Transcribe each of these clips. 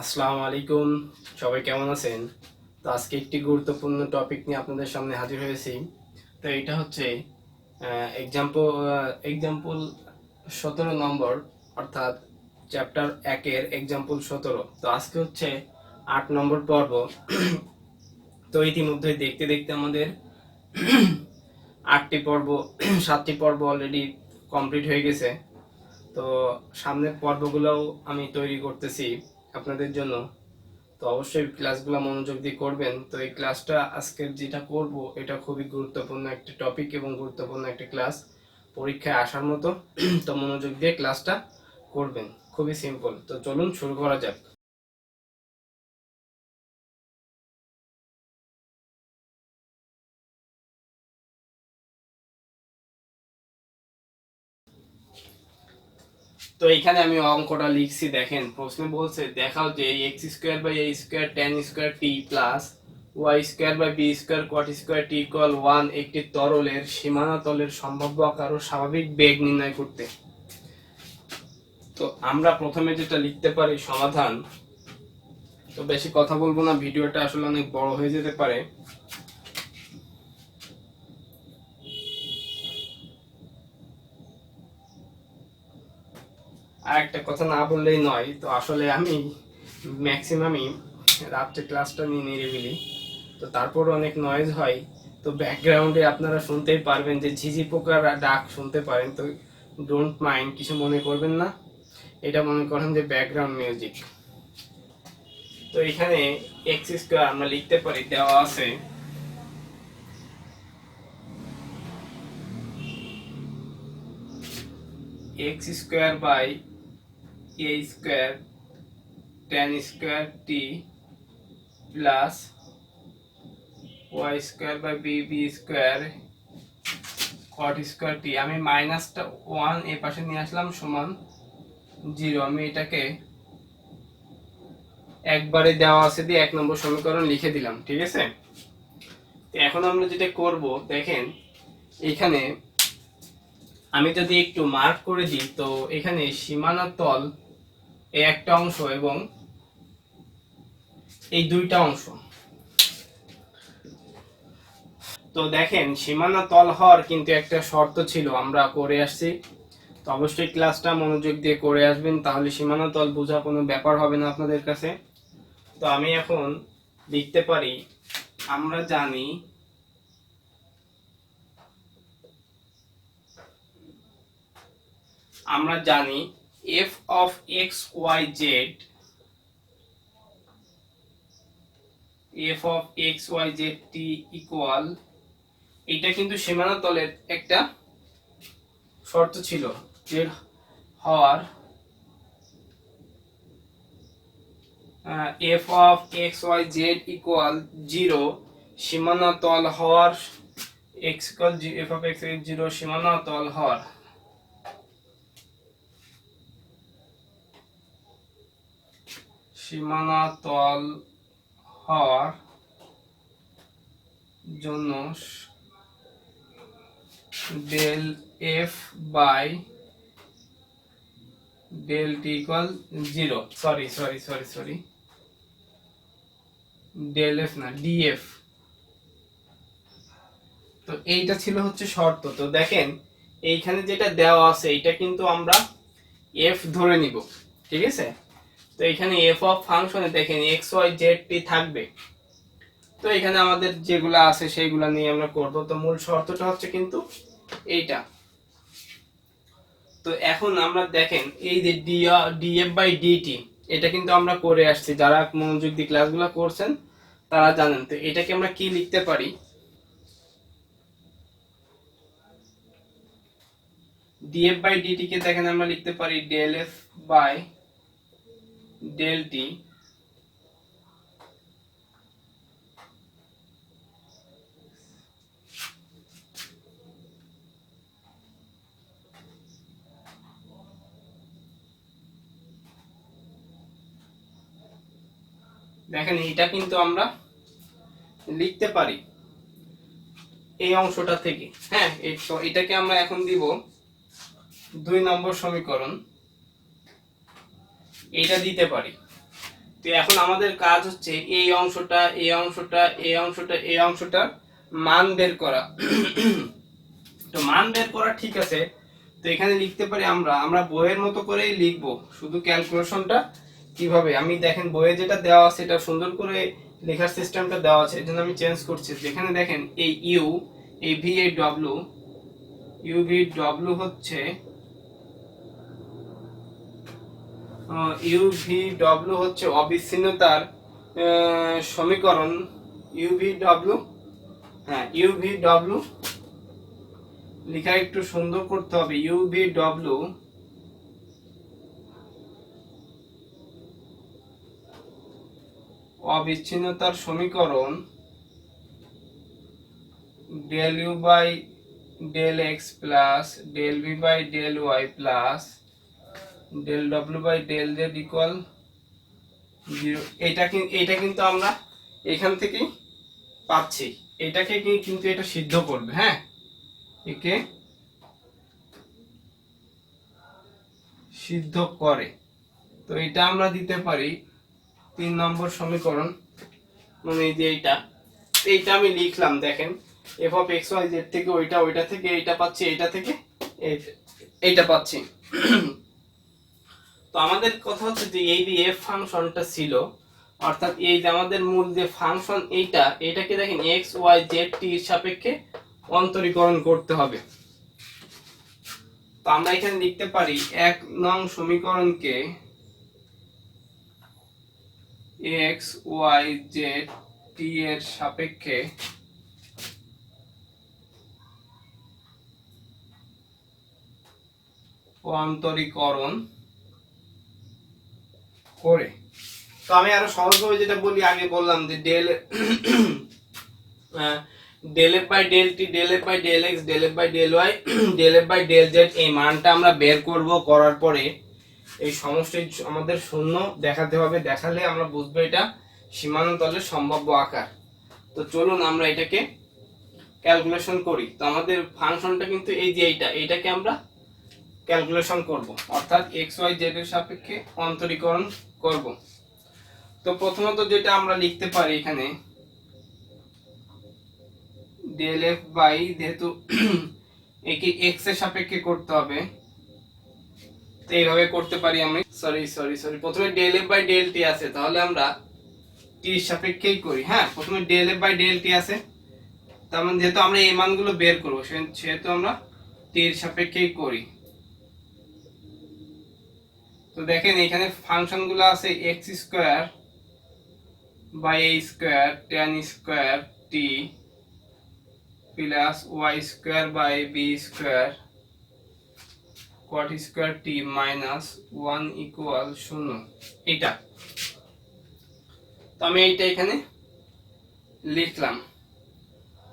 আসসালামু আলাইকুম, সবাই কেমন আছেন? তো আজকে একটি গুরুত্বপূর্ণ টপিক নিয়ে আপনাদের সামনে হাজির হয়েছি। তো এটা হচ্ছে এক্সাম্পল এক্সাম্পল 17 নম্বর, অর্থাৎ চ্যাপ্টার 1-এর এক্সাম্পল 17। তো আজকে হচ্ছে 8 নম্বর পর্ব। তো ইতিমধ্যে দেখতে দেখতে আমাদের 8টি পর্ব 7টি পর্ব অলরেডি কমপ্লিট হয়ে গেছে। তো সামনের পর্বগুলোও আমি তৈরি করতেছি আপনাদের জন্য। তো অবশ্যই ক্লাসগুলো মনোযোগ দিয়ে করবেন। তো এই ক্লাসটা আজকের যেটা করব এটা খুবই গুরুত্বপূর্ণ একটা টপিক এবং গুরুত্বপূর্ণ একটা ক্লাস, পরীক্ষায় আসার মতো। তো মনোযোগ দিয়ে ক্লাসটা করবেন, খুবই সিম্পল। তো চলুন শুরু করা যাক। তো এখানে আমি অঙ্কটা লিখছি, দেখেন প্রশ্নে বলছে দেখাও যে x square by a square tan square t plus y square by b square cot square t equal 1 একটি তরলের সীমানা তলের সম্ভাব্য আকার ও স্বাভাবিক বেগ নির্ণয় করতে। তো আমরা প্রথমে যেটা লিখতে পারি সমাধান। তো বেশি কথা বলবো না, ভিডিওটা আসলে অনেক বড় হয়ে যেতে পারে। আর একটা কথা না বললেই নয়, তো আসলে আমি ম্যাক্সিমামই রাত্রে ক্লাসটা নিয়ে নিরিবিলি, তো তারপর অনেক নয়েজ হয়। তো ব্যাকগ্রাউন্ডে আপনারা শুনতেই পারবেন যে ঝিঝি পোকার ডাক শুনতে পারেন। তো ডোন্ট মাইন্ড, কিছু মনে করবেন না, এটা মনে করেন যে ব্যাকগ্রাউন্ড মিউজিক। তো এখানে এক্স স্কোয়ার আমরা লিখতে পারি, দেওয়া আছে x square by a square tan square t plus y square by b square cot square t. আমি মাইনাসটা 1 এ পাশে নিয়ে আসলাম সমান 0। আমি এটাকে একবারে দেওয়া আছে দিয়ে 1 নম্বর সমীকরণ লিখে দিলাম, ঠিক আছে। এখন আমরা যেটা করব, দেখেন এখানে আমি যদি একটু মার্ক করে দিই, তো এখানে সীমানা তল এই একটা অংশ এবং এই দুইটা অংশ। তো দেখেন সীমানা তল হওয়ার কিন্তু একটা শর্ত ছিল, আমরা করে আসছি। তো অবশ্যই ক্লাসটা মনোযোগ দিয়ে করে আসবেন, তাহলে সীমানা তল বোঝা কোনো ব্যাপার হবে না আপনাদের কাছে। তো আমি এখন লিখতে পারি, আমরা জানি f of x y z, f of x y z t equal, এটা কিন্তু সীমানা তলের একটা শর্ত ছিল যে হওয়ার f of x y z equal 0 সীমানা তল হওয়ার, x equal f of x 0 সীমানা তল হওয়ার, সীমানা তল হওয়ার জন্য del f by del t equal 0। Sorry, del f না, ডিএফ। তো এইটা ছিল হচ্ছে শর্ত। তো দেখেন এইখানে যেটা দেওয়া আছে এটা কিন্তু আমরা এফ ধরে নিব, ঠিক আছে। তো এখানে এফ অফ ফাংশনে দেখেন এক্স ওয়াই জেড টি থাকবে। তো এখানে আমাদের যেগুলো আছে সেইগুলা নিয়ে আমরা করব। তো মূল শর্তটা হচ্ছে কিন্তু এইটা। তো এখন আমরা দেখেন এই যে ডিএফ বাই ডিটি, এটা কিন্তু আমরা করে আসছি, যারা মনোযোগ দিয়ে ক্লাসগুলো করছেন তারা জানেন। তো এটাকে আমরা কি লিখতে পারি, ডিএফ বাই ডিটি কে দেখেন আমরা লিখতে পারি del f by del t. দেখেন এটা কিন্তু আমরা লিখতে পারি এই অংশটা থেকে। হ্যাঁ, তো এটাকে আমরা এখন দিব 2 নম্বর সমীকরণ, এটা দিতে পারি। তো তো এখন আমাদের কাজ হচ্ছে এই অংশটা এই অংশটা এই অংশটা এই অংশটার মান বের করা। তো মান বের করা ঠিক আছে, তো এখানে লিখতে পারি আমরা বইয়ের মতো করেই লিখবো, শুধু ক্যালকুলেশনটা কিভাবে আমি দেখেন বইয়ে যেটা দেওয়া আছে এটা সুন্দর করে লেখার সিস্টেমটা দেওয়া আছে, এজন্য আমি চেঞ্জ করছি। যেখানে দেখেন এই ইউ, এই ভি, এই ডব্লিউ, ইউ ভি ডব্লিউ হচ্ছে ইউ ভি ডব্লিউ হচ্ছে অবিচ্ছিন্নতার সমীকরণ। ইউ ভি ডব্লিউ, হ্যাঁ ইউ ভি ডব্লিউ লেখা একটু সুন্দর করতে হবে। ইউ ভি ডব্লিউ অবিচ্ছিন্নতার সমীকরণ del u by del x plus del v by del y plus del ডব্লিউ বাই ডেল জেড ইকুয়াল 0। এটা কিন্তু আমরা এখান থেকেই পাচ্ছি, এটাকে কিন্তু এটা সিদ্ধ করবে, হ্যাঁ একে সিদ্ধ করে। তো এটা আমরা দিতে পারি 3 নম্বর সমীকরণ, মানে এই যে এইটা আমি লিখলাম। দেখেন f of x y z থেকে ওইটা থেকে এইটা পাচ্ছি, এইটা থেকে এইটা পাচ্ছি। তো আমাদের কথা হচ্ছে যে এই যে এফ ফাংশনটা ছিল, অর্থাৎ এই যে আমাদের মূল যে ফাংশন এইটাকে দেখেন এক্স ওয়াই জেড টি এর সাপেক্ষে অন্তরীকরণ করতে হবে। তো আমরা এখানে লিখতে পারি 1 নং সমীকরণকে এক্স ওয়াই জেড টি এর সাপেক্ষে অন্তরীকরণ করে। তো আমি আরো সহজভাবে যেটা বলি, আগে বললাম যে del f by del t, del f by del x, del f by del y, del f by del z, এই মানটা আমরা বের করব। করার পরে এই সমষ্টি আমাদের শূন্য দেখাতে হবে, দেখালে আমরা বুঝবো এটা সীমান্তলের সম্ভাব্য আকার। তো চলুন আমরা এটাকে ক্যালকুলেশন করি। তো আমাদের ফাংশনটা কিন্তু এই যে এইটাকে আমরা ক্যালকুলেশন করব, অর্থাৎ এক্স ওয়াই জেড এর সাপেক্ষে অন্তরীকরণ করব। তো প্রথমত যেটা আমরা লিখতে পারি এখানে ডেল এফ বাই, যেহেতু একে এক্স এর সাপেক্ষে করতে হবে তো এইভাবে করতে পারি আমি। সরি প্রথমে del f by del t আছে, তাহলে আমরা টি এর সাপেক্ষেই করি। হ্যাঁ প্রথমে del f by del t আছে, তার মানে যেহেতু আমরা এই মানগুলো বের করব সেহেতু আমরা টি এর সাপেক্ষেই করি। তো দেখেন এখানে ফাংশনগুলো আছে x square by a square tan square t plus y square by b square cot square t minus 1 equal 0। এটা তো আমি এইটা এখানে লিখলাম।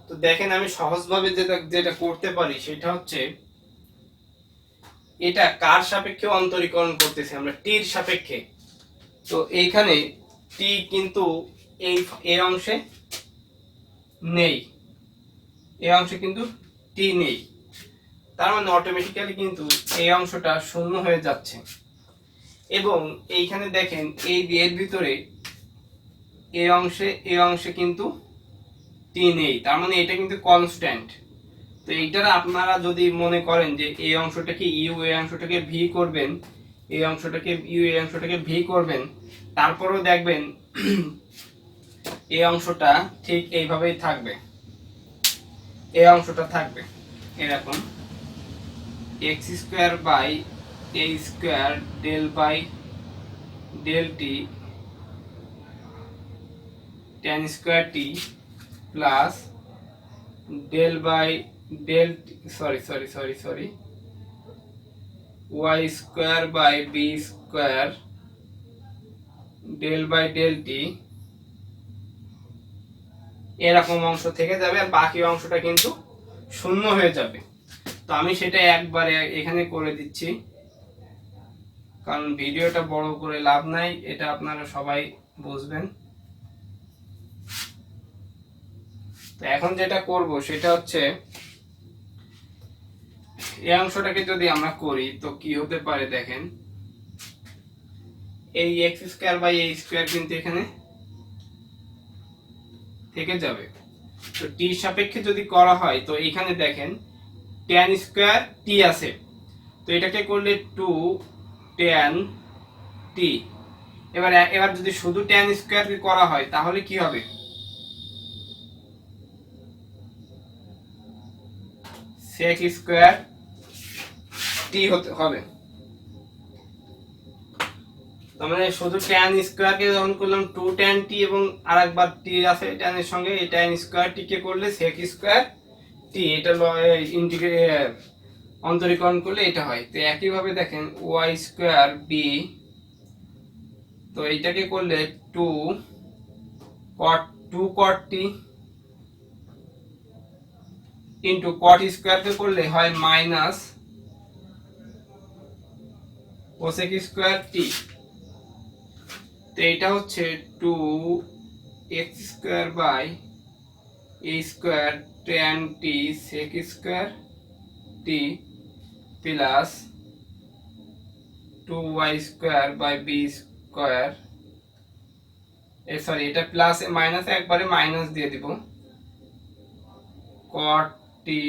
তো দেখেন আমি সহজভাবে যেটা করতে পারি সেটা হচ্ছে এটা কার সাপেক্ষে অন্তরীকরণ করতেছি আমরা, টির সাপেক্ষে। তো এইখানে টি কিন্তু এই অংশে নেই, এই অংশে কিন্তু টি নেই, তার মানে অটোমেটিক্যালি কিন্তু এই অংশটা শূন্য হয়ে যাচ্ছে। এবং এইখানে দেখেন এই এর ভিতরে এই অংশে কিন্তু টি নেই, তার মানে এটা কিন্তু কনস্ট্যান্ট। তো এইটার আপনারা যদি মনে করেন যে এই অংশটাকে ইউ, এই অংশটাকে ভি করবেন, এই অংশটাকে ইউ, এই অংশটাকে ভি করবেন, তারপরেও দেখবেন এই অংশটা ঠিক এইভাবেই থাকবে, এই অংশটা থাকবে এরকম x square by a square del by del t tan square t plus del by del sorry y square by b square del by del t, এরকম অংশ থেকে যাবে আর বাকি অংশটা কিন্তু শূন্য হয়ে যাবে। তো আমি সেটা একবারে এখানে করে দিচ্ছি, কারণ ভিডিওটা বড় করে লাভ নাই, এটা আপনারা সবাই বুঝবেন। তো এখন যেটা করব সেটা হচ্ছে এই অংশটাকে যদি আমরা করি তো কি হতে পারে, দেখেন এই x square by a square কিন্তু এখানে থেকে যাবে। তো টি সাপেক্ষে যদি করা হয় তো এখানে দেখেন tan স্কোয়ার টি আছে, তো এটাকে করলে 2 tan টি। এবার যদি শুধু tan স্কোয়ার করা হয় তাহলে কি হবে, sec স্কোয়ার টি হবে। তার মানে শুধু tan স্কোয়ার কে যখন করলাম 2 tan টি এবং আরেকবার টি আছে tan এর সঙ্গে, এই tan স্কোয়ার টি কে করলে sec স্কোয়ার টি, এটা ইন্টিগ্রেট অন্তরীকরণ করলে এটা হয়। তো একই ভাবে দেখেন y স্কোয়ার বি, তো এইটাকে করলে 2 cot টি ইনটু cot স্কোয়ার কে করলে হয় মাইনাস cosec স্কোয়ার টি। তো এটা হচ্ছে 2x square by a square tan t sec square t plus 2y square by b square, sorry এটা প্লাস মাইনাস একবারে মাইনাস দিয়ে দিব, cot t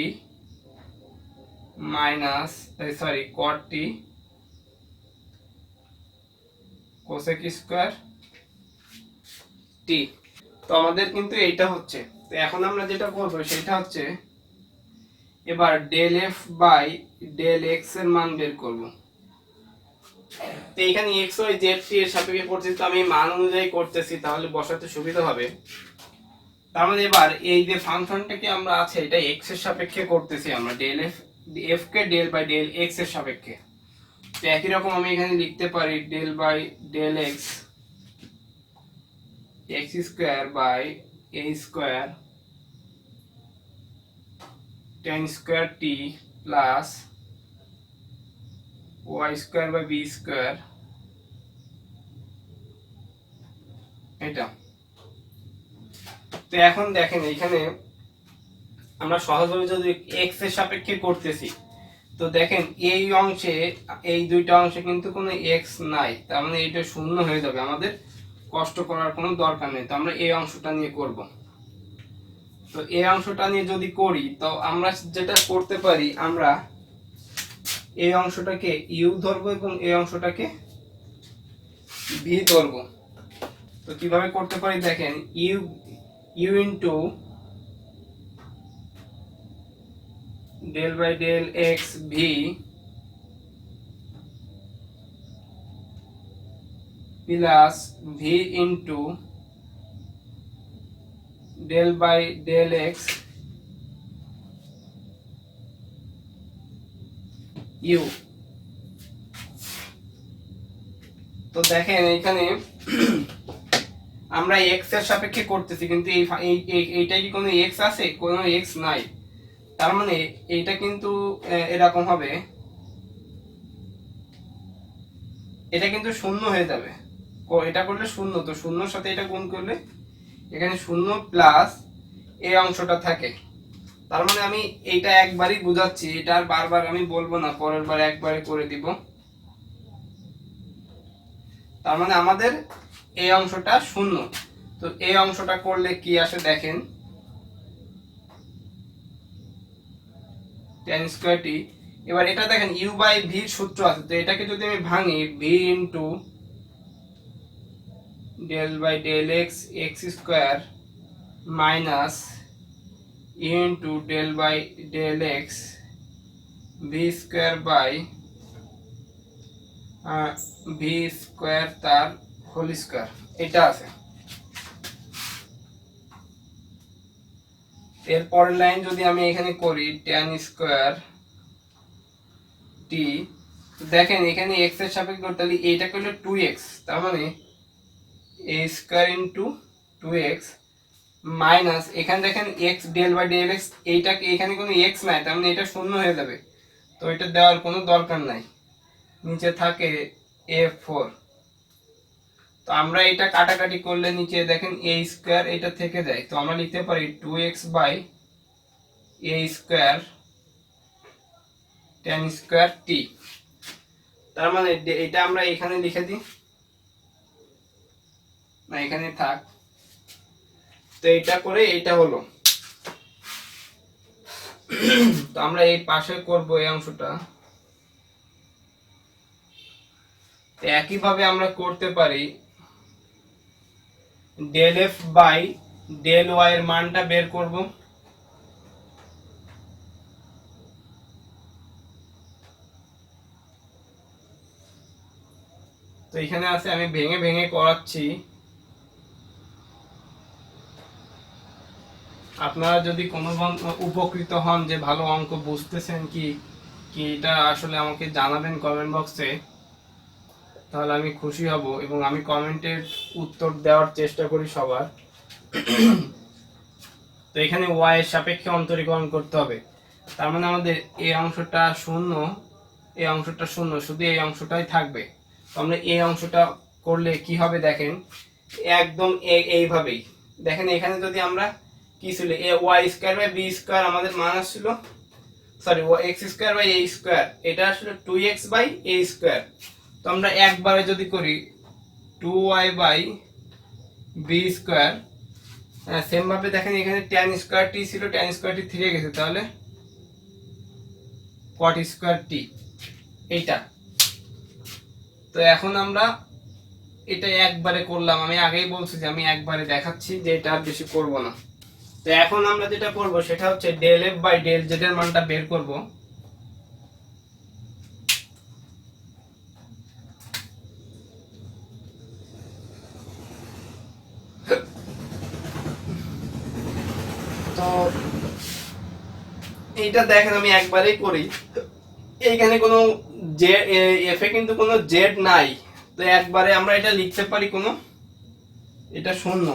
minus cot t cosec square t. তো আমাদের কিন্তু এইটা হচ্ছে। তো এখন আমরা যেটা করব সেটা হচ্ছে এবার del f by del x এর মান বের করব। তো এখানে এক্স ওয়াই জেড টি এর সাপেক্ষে করছি, তো আমি মান অনুযায়ী করতেছি তাহলে বসাতে সুবিধা হবে। তার মানে এবার এই যে ফাংশনটাকে আমরা আছে এটা এক্স এর সাপেক্ষে করতেছি আমরা, ডেল এফ কে ডেল বাই ডেল এক্স এর সাপেক্ষে। তো একই রকম আমি এখানে লিখতে পারি del by del x x square by a square tan square t plus y square by b square, এটা। তো এখন দেখেন এখানে আমরা সহজভাবে যদি এক্স এর সাপেক্ষে করতেছি, তো দেখেন এই অংশে এই দুইটা অংশে কিন্তু কোনো এক্স নাই, তার মানে এটা শূন্য হয়ে যাবে, আমাদের কষ্ট করার কোনো দরকার নেই। তো আমরা এই অংশটা নিয়ে করব। তো এই অংশটা নিয়ে যদি করি তো আমরা যেটা করতে পারি, আমরা এই অংশটাকে ইউ ধরবো এবং এই অংশটাকে ভি ধরবো। তো কিভাবে করতে পারি দেখেন, u into del by del x v plus v into del by del x u. তো দেখেন এখানে আমরা এক্স এর সাপেক্ষে করতেছি কিন্তু এইটা কি কোনো এক্স আছে, কোনো এক্স নাই, তার মানে এইটা কিন্তু এরকম হবে, এটা কিন্তু শূন্য হয়ে যাবে, এটা করলে শূন্য, তো শূন্যর সাথে এটা গুণ করলে এখানে শূন্য প্লাস এই অংশটা থাকে। তার মানে আমি এইটা একবারই বুঝাচ্ছি, এটা আর বারবার আমি বলবো না, পরের বার একবারে করে দিব। তার মানে আমাদের এই অংশটা শূন্য। তো এই অংশটা করলে কি আসে দেখেন, tan স্কয়ার টি। এবার এটা দেখেন u বাই v এর সূত্র আছে, তো এটাকে যদি আমি ভাঙি v into del by del x x square minus into del by del x v square by v square তার হোল স্কয়ার, এটা আছে। এর পরের লাইন যদি আমি এখানে করি tan স্কয়ার টি, দেখেন এখানে x এর সাপেক্ষে করতে হলে এইটা করলে 2x, তার মানে a square into 2x minus এখানে দেখেন x del by del x, এইটাকে এখানে কোনো x নাই, তার মানে এটা শূন্য হয়ে যাবে, তো এটা দেওয়ার কোনো দরকার নাই, নিচে থাকে a4। তো আমরা এটা কাটাকাটি করলে নিচে দেখেন a স্কয়ার এটা থেকে যায়, তো আমরা লিখতে পারি 2x by a square tan square t। তার মানে এটা আমরা এখানে লিখে দিই না এখানে থাক। তো এইটা করে এইটা হলো। তো আমরা এই পাশে করব এই অংশটা। একইভাবে আমরা করতে পারি del f by del y এর মানটা বের করব। তো এখানে আছে, আমি ভেঙে ভেঙে করাচ্ছি। আপনারা যদি কোনো উপকৃত হন যে ভালো অঙ্ক বুঝতেছেন কি কি এটা আসলে আমাকে জানাবেন কমেন্ট বক্সে, তাহলে আমি খুশি হব এবং আমি কমেন্টের উত্তর দেওয়ার চেষ্টা করি সবার। তো এখানে ওয়াই এর সাপেক্ষে অন্তরীকরণ করতে হবে, তার মানে আমাদের এই অংশটা শূন্য, এই অংশটা শূন্য, শুধু এই অংশটাই থাকবে। তো আমরা এই অংশটা করলে কি হবে দেখেন, একদম এইভাবেই দেখেন। এখানে যদি আমরা কি ছিল, এ y square by b square আমাদের মান আসছিল, sorry x square by a square, এটা আসলে 2x বাই এ স্কয়ার। তো আমরা একবারে যদি করি 2y by b square, same ভাবে দেখেন এখানে tan স্কয়ার টি ছিল, tan স্কয়ার টি থেকে গেছে, তাহলে cot স্কয়ার টি এইটা। তো এখন আমরা এটা একবারে করলাম, আমি আগেই বলছি যে আমি একবারে দেখাচ্ছি যে এটা আর বেশি করব না। তো এখন আমরা যেটা করব সেটা হচ্ছে del f by del z এর মানটা বের করব। তো এইটা দেখেন আমি একবারেই করি, এইখানে কোনো এফ এ কিন্তু কোনো জেড নাই, তো একবারে আমরা এটা লিখতে পারি কোনো, এটা শূন্য।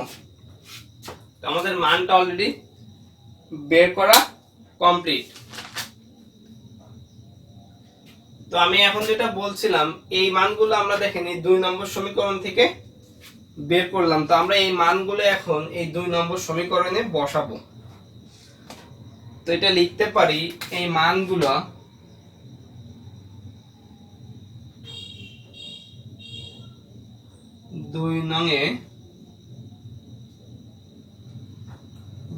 আমাদের মানটা অলরেডি বের করা কমপ্লিট। তো আমি এখন যেটা বলছিলাম এই মানগুলো আমরা দেখেন এই 2 নম্বর সমীকরণ থেকে বের করলাম। তো আমরা এই মানগুলো এখন এই 2 নম্বর সমীকরণে বসাবো। তো এটা লিখতে পারি এই মানগুলো দুই নঙে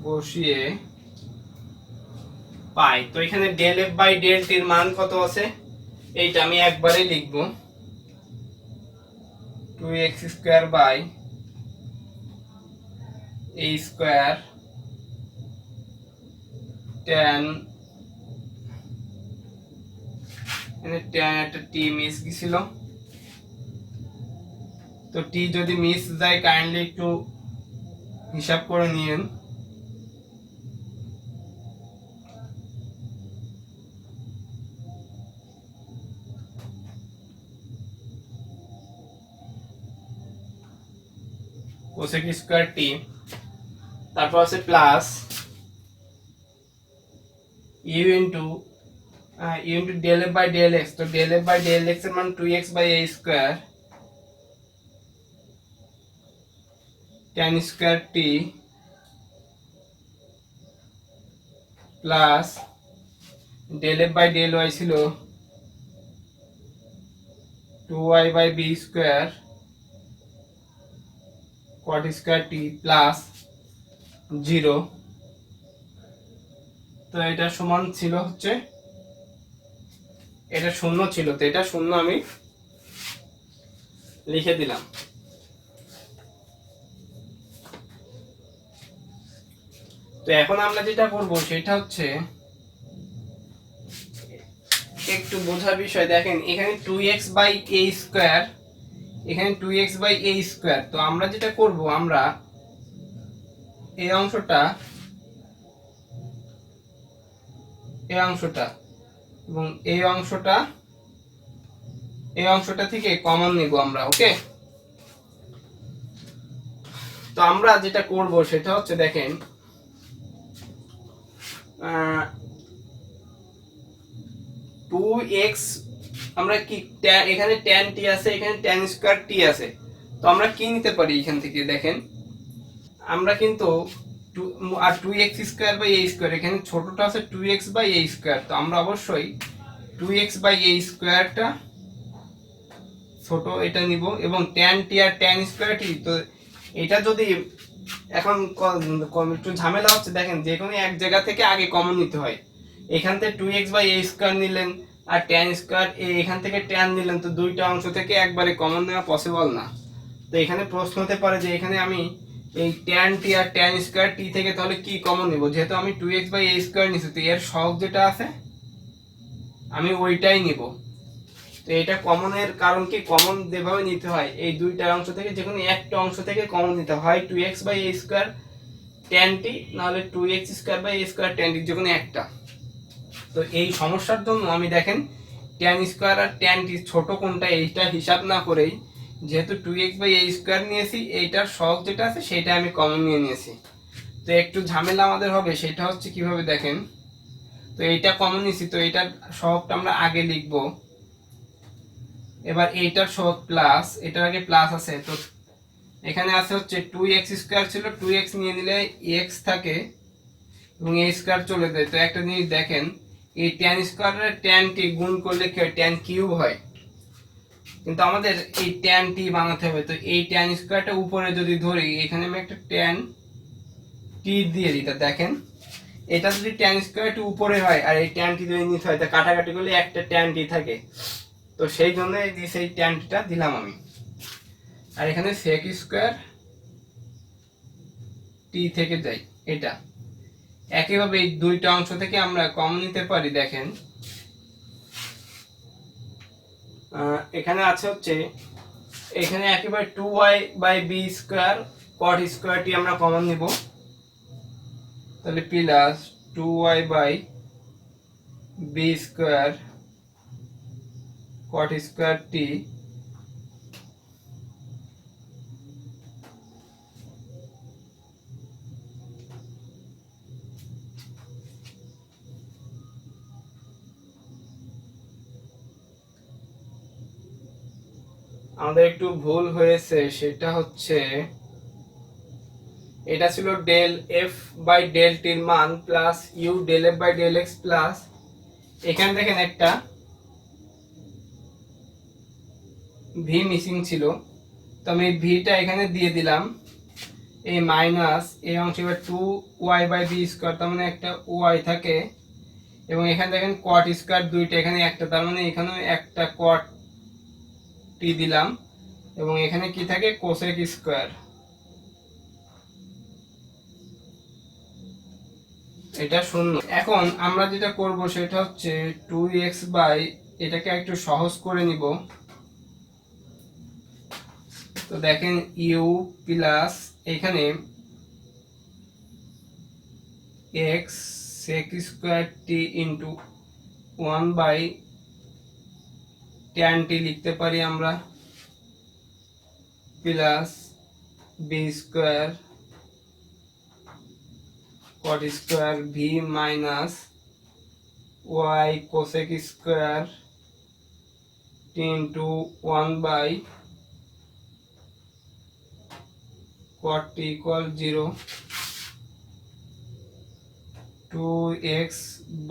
বসিয়ে পাই। তো এখানে ডেল এফ বাই ডেল টির মান কত আছে, এইটা আমি একবারে লিখব, 2x square by a square tan, এখানে tan একটা টি মিস গিয়েছিল, তো টি যদি মিস যায় কাইন্ডলি একটু হিসাব করে নিয়েন। কোসেক স্কয়ার টি, তারপর আছে plus u into del f by del x. তো del f by del x এর মান 2x by a square tan square t plus del f by del y ছিল 2y by b square cot square t plus 0। তো এটা সমান ছিল হচ্ছে, এটা শূন্য ছিল, তো এটা শূন্য আমি লিখে দিলাম। তো এখন আমরা যেটা করব সেটা হচ্ছে একটু বোঝার বিষয়, দেখেন এখানে 2x বাই a স্কয়ার, এখানে 2x বাই a স্কয়ার। তো আমরা যেটা করব, আমরা এই অংশটা এবং এই অংশটা থেকে কমন নিব আমরা, ওকে। তো আমরা যেটা করব সেটা হচ্ছে দেখেন 2x, আমরা কি এখানে tan t আছে, এখানে tan স্কয়ার t আছে, তো আমরা কি নিতে পারি এখান থেকে দেখেন, আমরা কিন্তু আর 2x square by a square, এখানে ছোটটা আছে 2x বাই a স্কয়ার, তো আমরা অবশ্যই 2x বাই a স্কয়ারটা ছোট এটা নিব, এবং tan t আর tan স্কয়ার t, তো এটা যদি এখন একটু ঝামেলা হচ্ছে, দেখেন যে কোনো এক জায়গা থেকে আগে কমন নিতে হয়। এখান থেকে 2x/a² নিলেন আর tan² এখান থেকে tan নিলেন, তো দুইটা অংশ থেকে একবারে কমন নেওয়া পসিবল না। তো এখানে প্রশ্ন হতে পারে যে এখানে আমি এই tan t আর tan² t থেকে তাহলে কি কমন নেব, যেহেতু আমি 2x/a² নিছি, তো এর সহগ যেটা আছে আমি ওইটাই নিব। তো এটা কমনের কারণ কি, কমন যেভাবে নিতে হয় এই দুইটা অংশ থেকে যে কোনো একটা অংশ থেকে কমন নিতে হয় 2x/a² tan t নাহলে 2x² tan t যে কোনো একটা। তো এই সমস্যার জন্য আমি দেখেন tan² আর tan t ছোট কোনটা এইটা হিসাব না করেই, যেহেতু 2x/a² নিয়েছি, এইটার সহগ যেটা আছে সেটা আমি কমন নিয়ে নিয়েছি। তো একটু ঝামেলা আমাদের হবে, সেটা হচ্ছে কিভাবে দেখেন, তো এইটা কমন নিয়েছি, তো এইটার সহগটা আমরা আগে লিখব। এবার এইটার সহগ প্লাস, এটার আগে প্লাস আছে, তো এখানে আছে হচ্ছে 2x² ছিল, 2x নিয়ে নিলে x থাকে এবং a² চলে যায়। তো একটা জিনিস দেখেন, এই tan² আর tan t গুণ করলে কি হয়, tan³ হয়, কিন্তু আমাদের এই tan t বানাতে হবে। তো এই tan² উপরে যদি ধরি, এখানে আমি একটা tan t দিয়ে দিই, তা দেখেন এটা যদি tan² উপরে হয় আর এই tan t যদি নিচে হয়, তা কাটাকাটি করলে একটা tan t থাকে। তো সেই জন্য সেই tan t টা দিলাম আমি, আর এখানে sec² t থেকে যাই এটা। একইভাবে এই দুইটা অংশ থেকে আমরা কমন নিতে পারি। দেখেন এখানে আছে হচ্ছে, এখানে একেবারে 2y/b² cot² t আমরা কমন নিব, তাহলে প্লাস 2y/b² cot² t আমাদের একটু ভুল হয়েছে, সেটা হচ্ছে এটা ছিল del f/del t এর মান plus u del f/del x plus, এখানে দেখেন একটা v মিসিং ছিল, তো আমি ভিটা এখানে দিয়ে দিলাম, এই মাইনাস এই অংশ এবার 2y/b², তার মানে একটা y থাকে, এবং এখানে দেখেন cot² দুইটা, এখানে একটা, তার মানে এখানেও একটা cot t দিলাম, এবং এখানে কি থাকে cosec²। এটা শূন্য। এখন আমরা যেটা করব সেটা হচ্ছে 2x বাই, এটাকে একটু সহজ করে নিব। তো দেখেন u প্লাস এখানে x sec² t into 1/tan t লিখতে পারি আমরা, plus b² cot² v minus y cosec² t into 1/cot t equal 0, 2x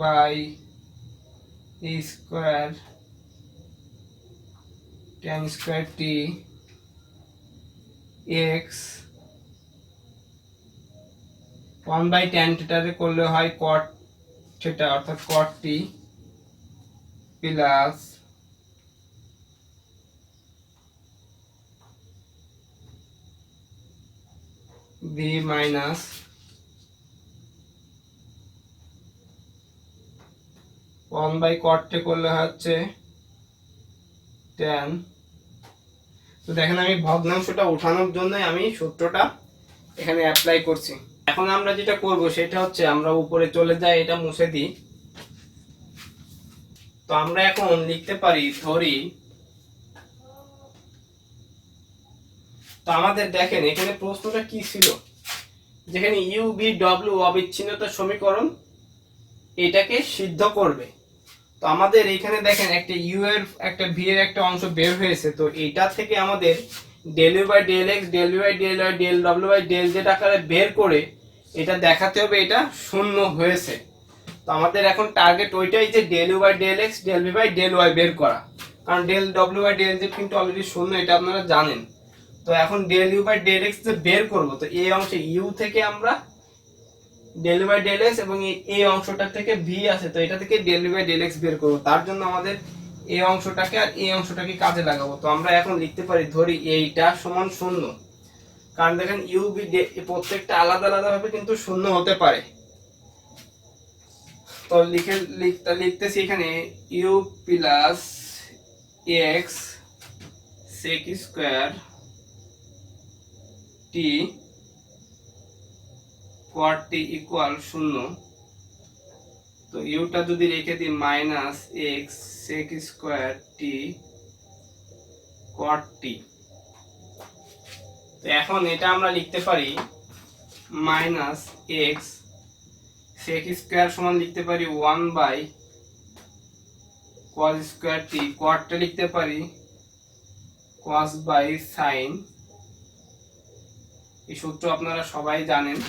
by a² tan² t x 1/tan থিটাতে করলে হয় cot থিটা, অর্থাৎ cot t plus v minus 1/cot তে করলে হচ্ছে tan। তো দেখেন আমি ভগ্নাংশটা ওঠানোর জন্য আমি সূত্রটা এখানে অ্যাপ্লাই করছি। এখন আমরা যেটা করব সেটা হচ্ছে আমরা উপরে চলে যাই, এটা মুছে দিই। তো আমরা এখন লিখতে পারি, ধরি, তো আমাদের দেখেন এখানে প্রশ্নটা কি ছিল, যেখানে ইউ ভি ডব্লিউ অবিচ্ছিন্নতার সমীকরণ এটাকে সিদ্ধ করবে। তো আমাদের এখানে দেখেন একটা ইউ এর একটা ভি এর একটা অংশ বের হয়েছে, তো এটা থেকে আমাদের del u by del x del v by del y del w by del z আকারে বের করে এটা দেখাতে হবে এটা শূন্য হয়েছে। তো আমাদের এখন টার্গেট ওইটাই যে del u by del x del v by del y বের করা, কারণ del w by del z কিন্তু অলরেডি শূন্য, এটা আপনারা জানেন। তো এখন del u by del x যে বের করবো, তো এই অংশে ইউ থেকে আমরা ডেল বাই ডেল এক্স এবং এই অংশটা থেকে ভি আছে, তো এটা থেকে ডেল বাই ডেল এক্স বের করবো। তার জন্য আমাদের এই অংশটাকে আর এই অংশটাকে কাজে লাগাবো। তো আমরা এখন লিখতে পারি, ধরি এইটা সমান 0, কারণ দেখেন ইউ বি প্রত্যেকটা আলাদা আলাদা ভাবে কিন্তু 0 হতে পারে। তো লিখতেছি এখানে u plus x sec square t cot t equal 0। তো ইউটা যদি রেখে দিই minus x sec square t cot t. তো এখন এটা আমরা লিখতে পারি মাইনাস এক্স সেক স্কয়ার সমান লিখতে পারি 1 বাই cos স্কয়ার টি, কোয়াটটা লিখতে পারি cos বাই সাইন। এই সূত্র আপনারা সবাই জানেন।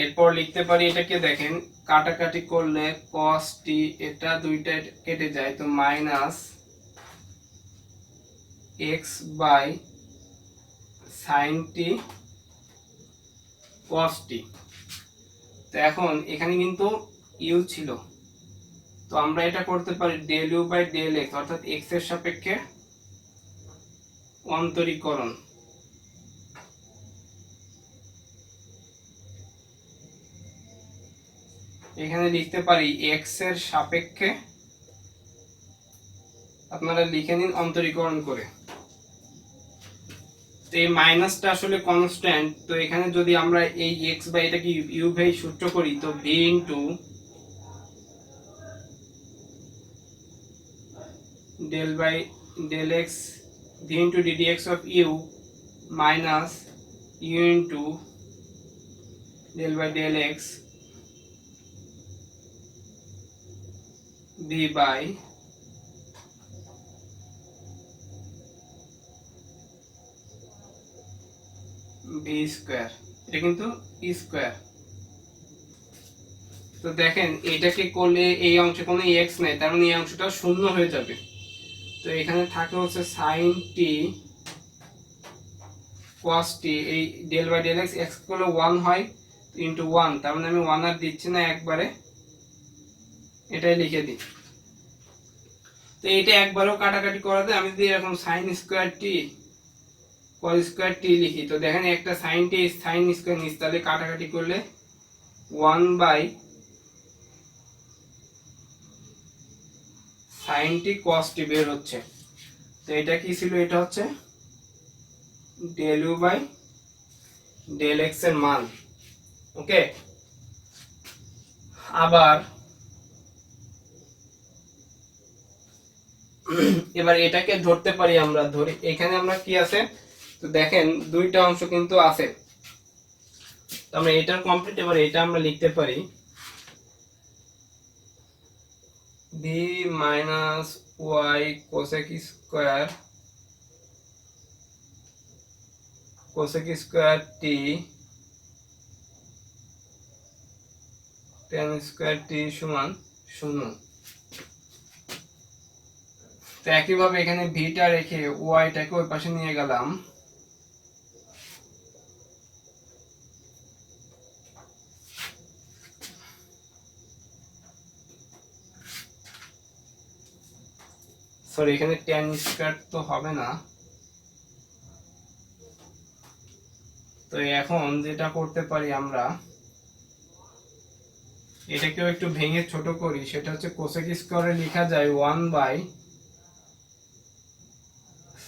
এরপর লিখতে পারি এটাকে, দেখেন কাটাকাটি করলে cos টি, এটা দুইটা কেটে যায়, তো minus x by sine t cos t. তো এখন এখানে কিন্তু ইউ ছিল, তো আমরা এটা করতে পারি del u by del x, অর্থাৎ এক্স এর সাপেক্ষে অন্তরীকরণ। এখানে লিখতে পারি এক্স এর সাপেক্ষে, আপনারা লিখে নিন অন্তরীকরণ করে। তো এই মাইনাসটা আসলে কনস্ট্যান্ট, তো এখানে যদি আমরা এই এক্স বাই এটাকে ইউ বাই সূত্র করি, তো v into del by del x v into d d x of u minus u into del by del x v by v square, এটা কিন্তু ই স্কয়ার। তো দেখেন এটাকে করলে এই অংশে কোনো এক্স নাই, তার মানে এই অংশটা 0 হয়ে যাবে। তো এখানে থাকে হচ্ছে সাইন টি cos টি, এই del by del x x করলে 1 হয় ইনটু 1, তার মানে আমি 1 আর দিচ্ছি না, একবারে এটাই লিখে দিই। তো এটা একবারেও কাটাকাটি করাতে আমি যদি এরকম সাইন স্কয়ার টি cos স্কয়ার টি লিখি, তো দেখেন একটা সাইন টি সাইন স্কয়ার নিচ, তাহলে কাটাকাটি করলে 1 by sine t cos t বের হচ্ছে। তো এটা কি ছিল, এটা হচ্ছে del u by del x এর মান। ওকে, আবার এবার এটাকে ধরতে পারি, আমরা ধরি এখানে আমরা কি আছে, তো দেখেন দুইটা অংশ কিন্তু আছে, তো আমরা এটার কমপ্লিট। এবার এটা আমরা লিখতে পারি v minus y cosec square t tan square t সমান 0। তো একইভাবে এখানে ভিটা রেখে ওয়াইটাকে ওই পাশে নিয়ে গেলাম, সরি এখানে tan স্কয়ার তো হবে না। তো এখন যেটা করতে পারি আমরা, এটাকেও একটু ভেঙে ছোট করি, সেটা হচ্ছে কোসেক স্কয়ারে লেখা যায় 1 বাই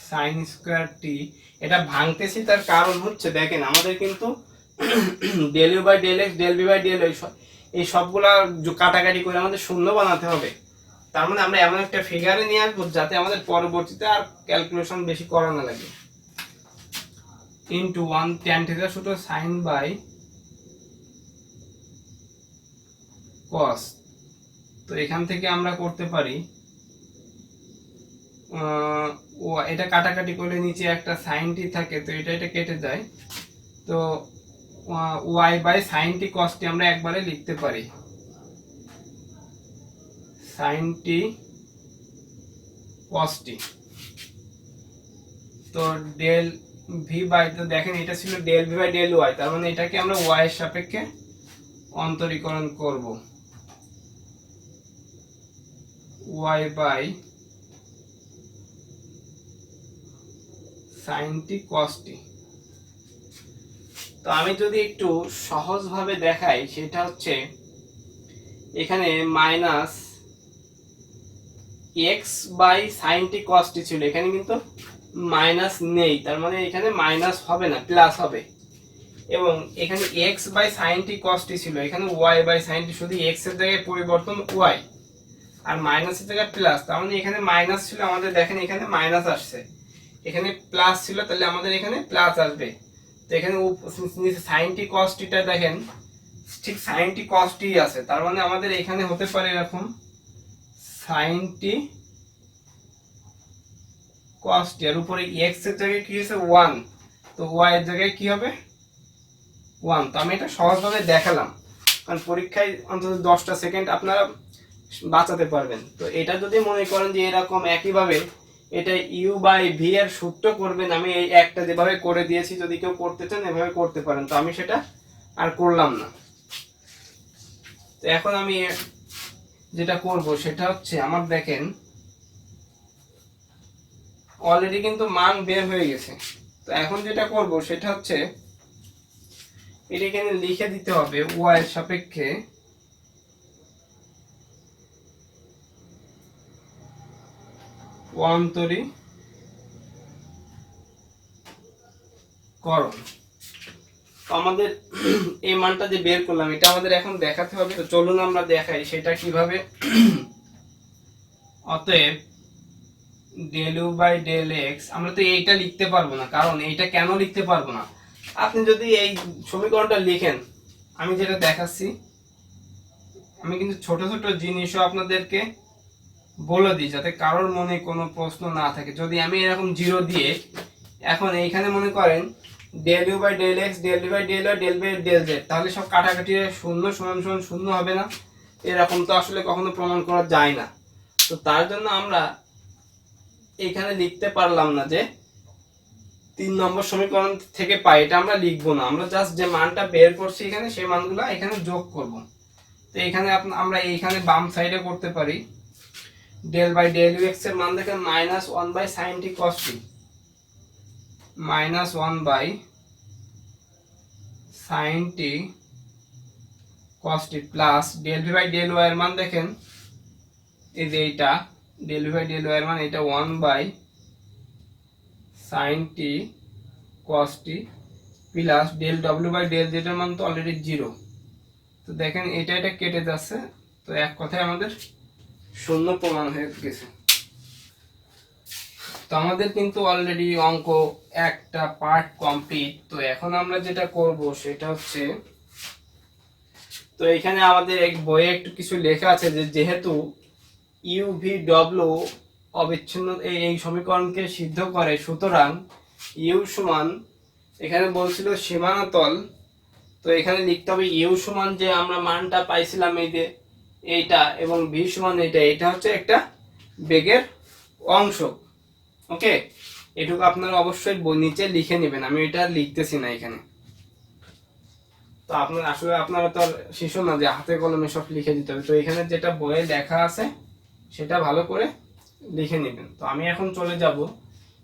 সাইন স্কয়ার টি। এটা ভাঙতেছি তার কারণ হচ্ছে, দেখেন আমাদের কিন্তু del u by del x del b by del এই সবগুলা কাটাকাটি করে আমাদের 0 বানাতে হবে। তার মানে আমরা এমন একটা ফিগারে নিয়ে আসবো যাতে আমাদের পরবর্তীতে আর ক্যালকুলেশন বেশি করা না লাগে। ইনটু 1 tan থিটা সূত্র সাইন বাই cos। তো এখান থেকে আমরা করতে পারি এটা কাটাকাটি করলে নিচে একটা সাইন টি থাকে, তো এটা কেটে যায়, তো y by sine t cos t আমরা একবারে লিখতে পারি সাইন টি cos টি। তো ডেল ভি বাই, তো দেখেন এটা ছিল del v by del y, তার মানে এটাকে আমরা ওয়াই এর সাপেক্ষে অন্তরীকরণ করব, y by sine t cos t. তো আমি যদি একটু সহজভাবে দেখাই, সেটা হচ্ছে এখানে minus x by sine t cos t ছিল, এখানে কিন্তু মাইনাস নেই, তার মানে এখানে মাইনাস হবে না, প্লাস হবে। এবং এখানে x by sine t cos t ছিল, এখানে ওয়াই বাই সাইন টি, শুধু এক্স এর জায়গায় পরিবর্তন ওয়াই, আর মাইনাসের জায়গায় প্লাস, তার মানে এখানে মাইনাস ছিল আমাদের, দেখেন এখানে মাইনাস আসছে, এখানে প্লাস ছিল, তাহলে আমাদের এখানে প্লাস আসবে। তো এখানে সাইন টি কস টিটা দেখেন ঠিক সাইন টি কস টি আছে, তার মানে আমাদের এখানে হতে পারে এরকম সাইন টি কস টি, আর উপরে এক্স এর জায়গায় কি আছে 1, তো ওয়াই এর জায়গায় কি হবে 1। তো আমি এটা সহজভাবে দেখালাম, কারণ পরীক্ষায় অন্তত 10টা সেকেন্ড আপনারা বাঁচাতে পারবেন। তো এটা যদি মনে করেন যে এরকম একইভাবে এটা ইউ বাই ভি এর সূত্র করবেন, আমি এই একটা যেভাবে করে দিয়েছি, যদি কেউ করতে চান এভাবে করতে পারেন, তো আমি সেটা আর করলাম না। তো এখন আমি যেটা করব সেটা হচ্ছে, আমার দেখেন অলরেডি কিন্তু মান বের হয়ে গেছে। তো এখন যেটা করব সেটা হচ্ছে এটা এখানে লিখে দিতে হবে ওয়াই এর সাপেক্ষে অন্তরীকরণ। তো আমাদের এই মানটা যে বের করলাম, এটা আমাদের এখন দেখাতে হবে। তো চলুন আমরা দেখাই সেটা কিভাবে। অতএব del u by del x, আমরা তো এইটা লিখতে পারবো না, কারণ এইটা কেন লিখতে পারবো না, আপনি যদি এই সমীকরণটা লিখেন, আমি যেটা দেখাচ্ছি, আমি কিন্তু ছোট ছোট জিনিসও আপনাদেরকে বলে দিই যাতে কারোর মনে কোনো প্রশ্ন না থাকে। যদি আমি এরকম জিরো দিয়ে এখন এইখানে মনে করেন del u by del x, del u by del y, del by del z, তাহলে সব কাটাকাটি শূন্য সমান সমান শূন্য হবে না? এরকম তো আসলে কখনো প্রমাণ করা যায় না। তো তার জন্য আমরা এখানে লিখতে পারলাম না যে 3 নম্বর সমীকরণ থেকে পাই, এটা আমরা লিখবো না, আমরা জাস্ট যে মানটা বের করছি এখানে সেই মানগুলো এখানে যোগ করব। তো এখানে আমরা এইখানে বাম সাইডে করতে পারি del by del u x এর মান দেখেন minus 1 by sine t cos t, minus 1 by sine t cos t plus del v by del y এর মান দেখেন এই যে এইটা, del v by del y এর মান এটা 1 by sine t cos t plus del ডব্লিউ বাই ডেল জেড এর মান তো অলরেডি 0। তো দেখেন এটা এটা কেটে যাচ্ছে, তো এক কথায় আমাদের শূন্য প্রমাণ হয়ে গেছে। তো আমাদের কিন্তু অলরেডি অঙ্ক একটা পার্ট কমপ্লিট। তো এখন আমরা যেটা করব সেটা হচ্ছে, তো এখানে আমাদের এক বইয়ে একটু কিছু লেখা আছে যে যেহেতু ইউ ভি ডব্লিউ অবিচ্ছিন্ন এই সমীকরণকে সিদ্ধ করে, সুতরাং ইউ সমান, এখানে বলছিল সীমানা তল, তো এখানে লিখতে হবে ইউ সমান যে আমরা মানটা পাইছিলাম এই যে এইটা, এবং ভি সমান এইটা, এটা হচ্ছে একটা বেগের অংশ। ওকে, এটুকু আপনারা অবশ্যই নিচে লিখে নেবেন, আমি এটা লিখতেছি না এখানে। তো আপনার আসলে আপনারা তো আর শিশু না যে হাতে কলমে সব লিখে দিতে হবে, তো এখানে যেটা বইয়ে লেখা আছে সেটা ভালো করে লিখে নেবেন। তো আমি এখন চলে যাব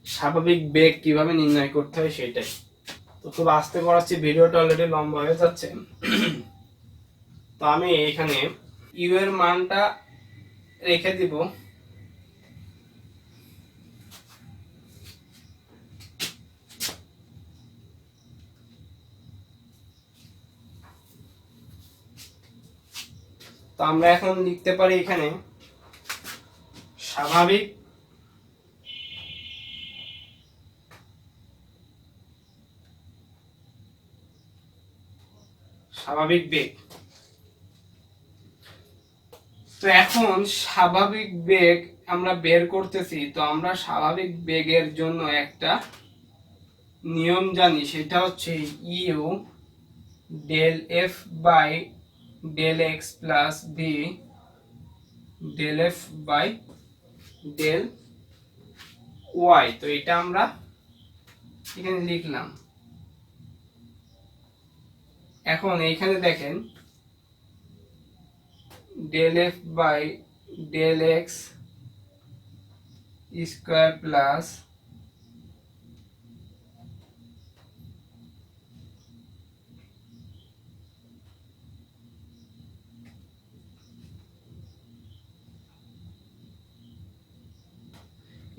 স্বাভাবিক বেগ কিভাবে নির্ণয় করতে হয় সেটাই। তো খুব আস্তে করাচ্ছি, ভিডিওটা অলরেডি লম্বা হয়ে যাচ্ছে। তো আমি এখানে ইউ এর মানটা রেখে দিব তো আমরা এখন লিখতে পারি এখানে স্বাভাবিক বেগ। তো এখন স্বাভাবিক বেগ আমরা বের করতেছি, তো আমরা স্বাভাবিক বেগের জন্য একটা নিয়ম জানি, সেটা হচ্ছে u del f by del x plus v del f by del y. তো এটা আমরা এখানে লিখলাম। এখন এইখানে দেখেন del f by del x square plus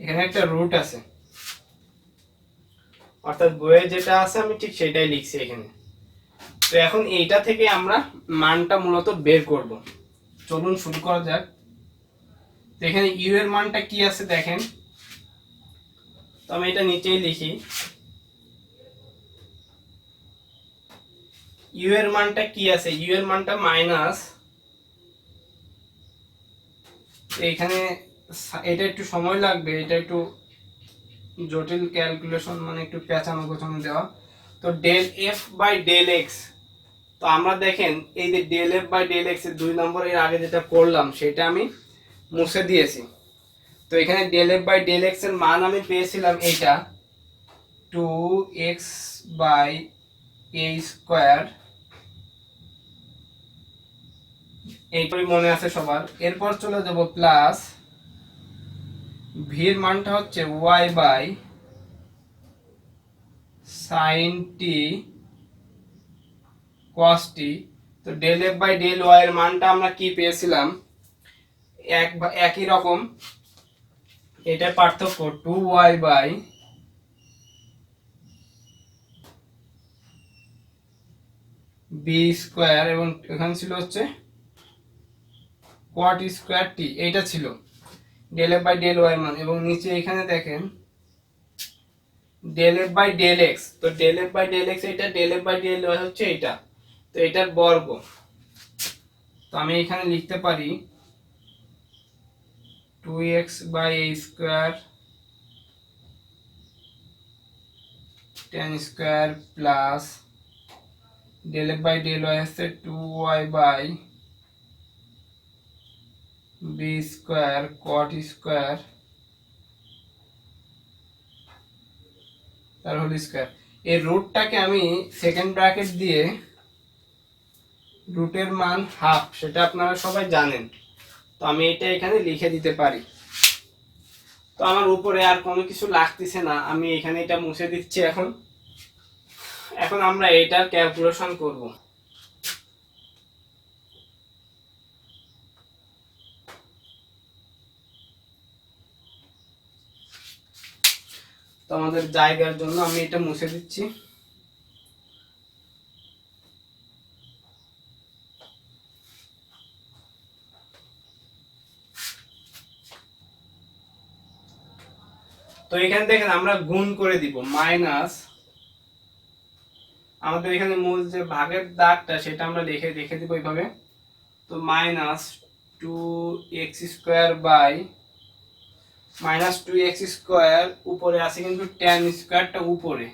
এখানে একটা রুট আছে, অর্থাৎ বইয়ে যেটা আছে আমি ঠিক সেটাই লিখছি এখানে। তো এখন এইটা থেকে আমরা মানটা মূলত বের করব। চলুন শুরু করা যাক। তো এখানে ইউ এর মানটা কি আছে দেখেন, তো আমি এটা নিচেই লিখি। ইউ এর মানটা কি আছে, ইউ এর মানটা মাইনাস, এইখানে এটা একটু সময় লাগবে, এটা একটু জটিল ক্যালকুলেশন, মানে একটু পেঁচানো গোছানো দেওয়া। তো del f by del x, তো আমরা দেখেন এই যে del f by del x এর 2 নম্বর এর আগে যেটা করলাম সেটা আমি মুছে দিয়েছি। তো এখানে del f by del x এর মান আমি পেয়েছিলাম এইটা 2x বাই a স্কয়ার, এইটাই মনে আছে সবার। এরপর চলে যাব প্লাস ভি এর মানটা হচ্ছে y by sin t cos t। তো del f by del y এর মানটা আমরা কি পেয়েছিলাম, একই রকম, এটা পার্থক্য 2y বাই b স্কয়ার, এবং এখানে ছিল হচ্ছে cot স্কয়ার t, এইটা ছিল del f by del y এর মান। এবং নিচে এখানে দেখেন del f by del x, তো del f by del x এটা, del f by del y হচ্ছে এটা, তো এটার বর্গ। তো আমি এখানে লিখতে পারি 2x by a square tan square plus del f by del y হচ্ছে 2y by b square cot square তার হোল স্কয়ার। এই রুটটাকে আমি সেকেন্ড ব্র্যাকেট দিয়ে, রুটের মান হাফ সেটা আপনারা সবাই জানেন, তো আমি এটা এখানে লিখে দিতে পারি। তো আমার উপরে আর কোনো কিছু লাগতেছে না, আমি এখানে এটা মুছে দিচ্ছি। এখন এখন আমরা এটার ক্যালকুলেশন করব। তো আমাদের জায়গার জন্য আমি এটা মুছে দিচ্ছি। তো এখানে দেখেন আমরা গুণ করে দিব, মাইনাস আমাদের এখানে মূল যে ভাগের দাগটা সেটা আমরা লিখে দিব এইভাবে। তো minus 2x square by minus 2x square, উপরে আছে কিন্তু tan স্কয়ারটা উপরে,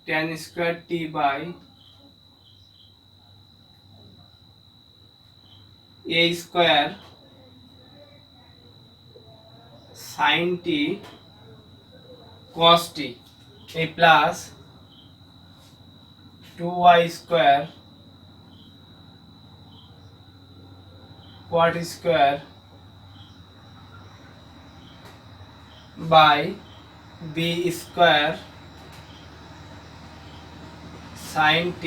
tan square t by a square sin t cos t, এই plus 2y square cot square by b square sin t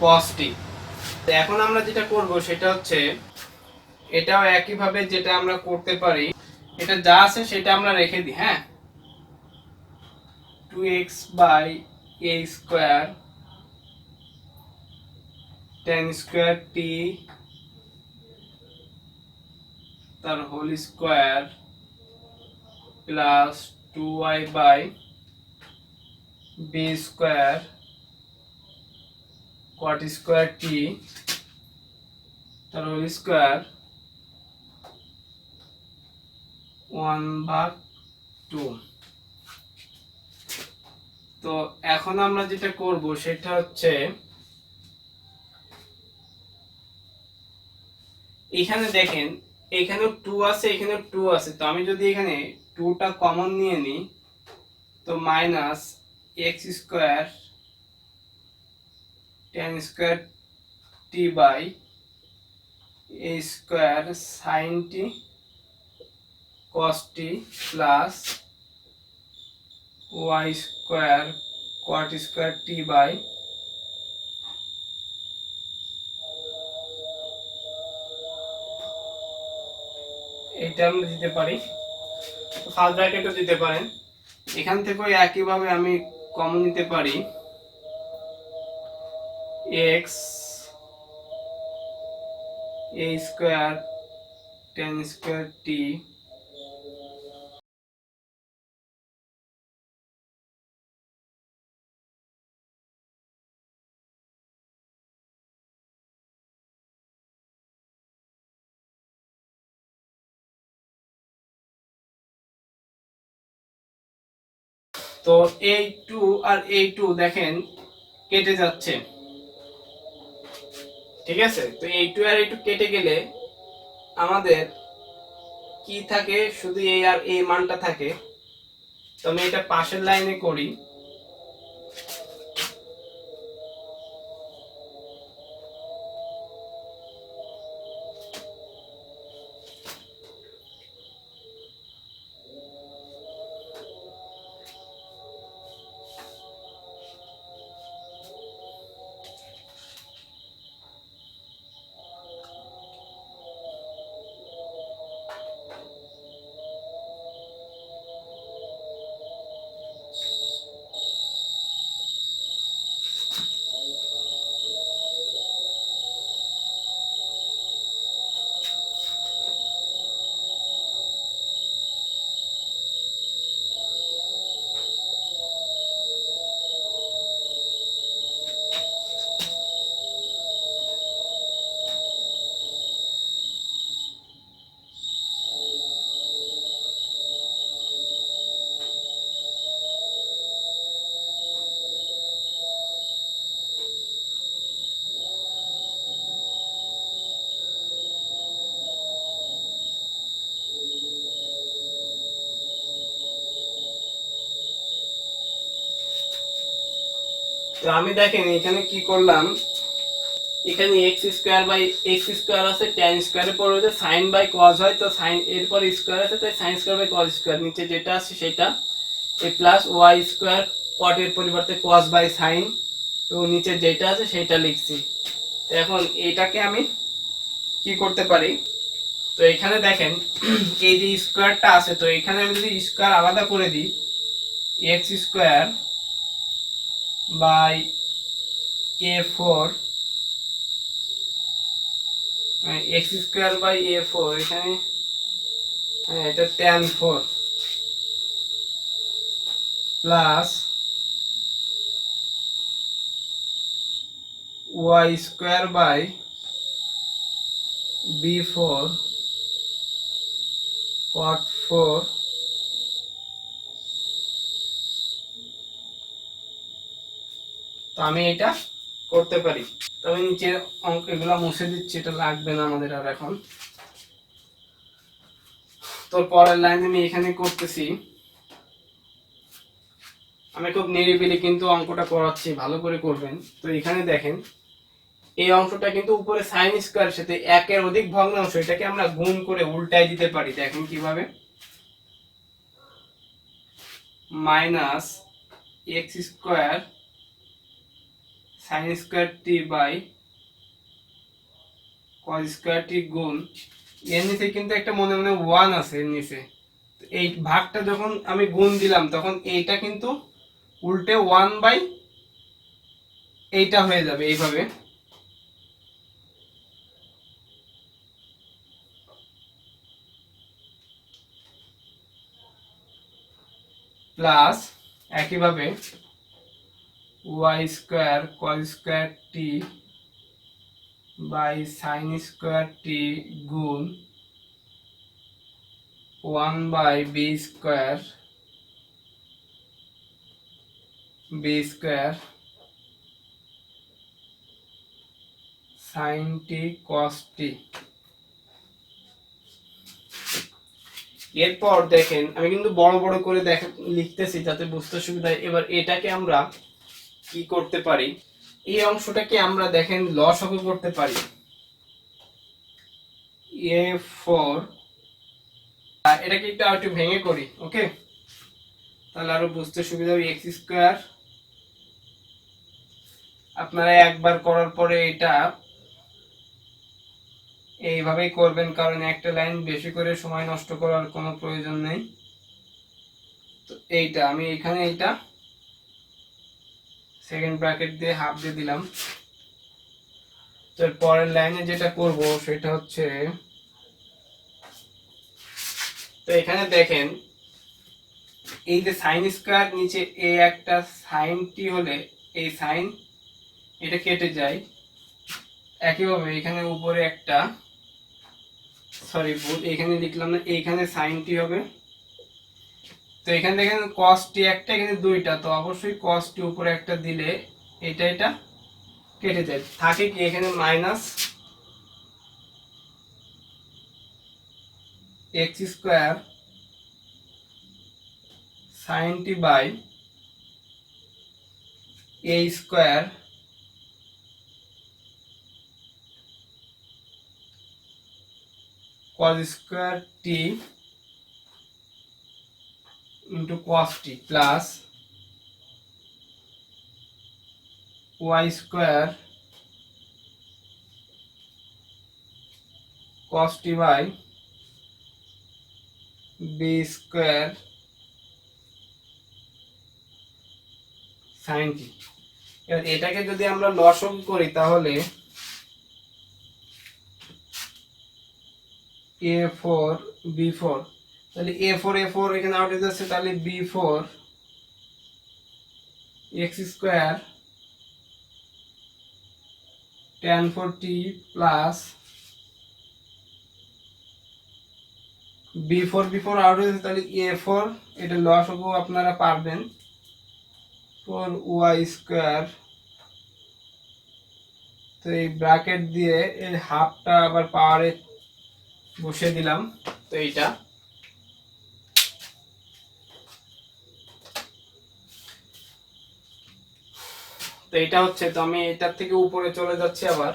cos t। এখন আমরা যেটা করব সেটা হচ্ছে, এটাও একইভাবে যেটা আমরা করতে পারি, এটা যা আছে সেটা আমরা রেখে দিই। হ্যাঁ, 2x by a square tan square t তার whole square plus 2y by b square cot square t তার হোল স্কয়ার 1/2। তো এখন আমরা যেটা করব সেটা হচ্ছে, এখানে দেখেন এখানেও 2 আছে, এখানেও 2 আছে, তো আমি যদি এখানে টুটা কমন নিয়ে নিই, তো minus x square tan square t by a square sine t cos t plus y square cot square t by এটা আমরা দিতে পারি, ফার্স্ট ব্র্যাকেটও দিতে পারেন। এখান থেকেও একইভাবে আমি কমন নিতে পারি এক্স এ স্কোয়ার টেন স্কোয়ার টি তো এই টু আর এই টু দেখেন কেটে যাচ্ছে, ঠিক আছে। তো এই টু আর এই টু কেটে গেলে আমাদের কি থাকে, শুধু এই আর এই মানটা থাকে। তো আমি এটা পাশের লাইনে করি, তো আমি দেখেন এখানে কি করলাম, এখানে x square by x square আছে, ট্যান স্কোয়ারের পর হচ্ছে সাইন বাই কজ হয়, তো সাইন এরপর স্কোয়ার আছে, তাই sine square by cos square, নিচে যেটা আছে সেটা এ প্লাস ওয়াই স্কোয়ার কটের পরিবর্তে কজ বাই সাইন, তো নিচে যেটা আছে সেটা লিখছি। তো এখন এটাকে আমি কি করতে পারি, তো এখানে দেখেন এই যে স্কোয়ারটা আছে, তো এখানে আমি যদি স্কোয়ার আলাদা করে দিই, x square by a four x square by a four, এখানে এটা tan four plus y square by b four cot four, তো আমি এটা করতে পারি। তো আমি নিচের অঙ্ক এগুলো মুছে দিচ্ছি, এটা লাগবে না আমাদের আর এখন। তো পরের লাইন আমি এখানে করতেছি, আমি খুব নিরিবিলি কিন্তু অঙ্কটা করাচ্ছি, ভালো করে করবেন। তো এখানে দেখেন এই অংশটা কিন্তু উপরে সাইন স্কোয়ার সাথে একের অধিক ভগ্নাংশ, এটাকে আমরা গুণ করে উল্টায় দিতে পারি। দেখেন কিভাবে, minus x square sine square t by cos square t গুণ এর নিচে কিন্তু একটা মনে মনে ওয়ান আছে এর নিচে, এই ভাগটা যখন আমি গুণ দিলাম তখন এইটা কিন্তু উল্টে ওয়ান বাই এইটা হয়ে যাবে এইভাবে, প্লাস একইভাবে y square cos square t by sine square t গুণ one by b square sine t cos t. এরপর দেখেন আমি কিন্তু বড় বড় করে লিখতেছি যাতে বুঝতে সুবিধা হয়। এবার এটাকে আমরা কি করতে পারি, এই অংশটাকে আমরা দেখেন লসাগু করতে পারি। a4 এটাকে একটু ভেঙে করি, ওকে, তাহলে আরো বুঝতে সুবিধা হবে। এক্স স্কোয়ার, আপনারা একবার করার পরে এটা এইভাবেই করবেন, কারণ একটা লাইন বেশি করে সময় নষ্ট করার কোনো প্রয়োজন নেই। তো এইটা আমি এখানে এইটা সেকেন্ড ব্র্যাকেট দিয়ে হাফ দিয়ে দিলাম। তো পরের লাইনে যেটা করব সেটা হচ্ছে, তো এখানে দেখেন এই যে সাইন স্কয়ার, নিচে এ একটা সাইন টি হলে এই সাইন এটা কেটে যায়। একইভাবে এখানে উপরে একটা, সরি ভুল এখানে লিখলাম না, এইখানে সাইন টি হবে। তো এখানে দেখেন cos টি একটা, এখানে দুইটা, তো অবশ্যই cos টি উপরে একটা দিলে এটা কেটে যায়, থাকে কি এখানে minus x square sine t by a square cos square t into cos t plus y square cos t by b square sine t. এবার এটাকে যদি আমরা লসাগু করি তাহলে a4 b4, তাহলে a4 এখানে আউট হয়ে যাচ্ছে, তাহলে b4 x square tan 4t plus b4 out হয়ে যাচ্ছে, তাহলে a4 এটা লসাগু আপনারা পারবেন 4y স্কয়ার। তো এই ব্র্যাকেট দিয়ে এই হাফটা আবার পাওয়ারে বসিয়ে দিলাম। তো এইটা তো এটা হচ্ছে, তো আমি এটার থেকে উপরে চলে যাচ্ছি আবার।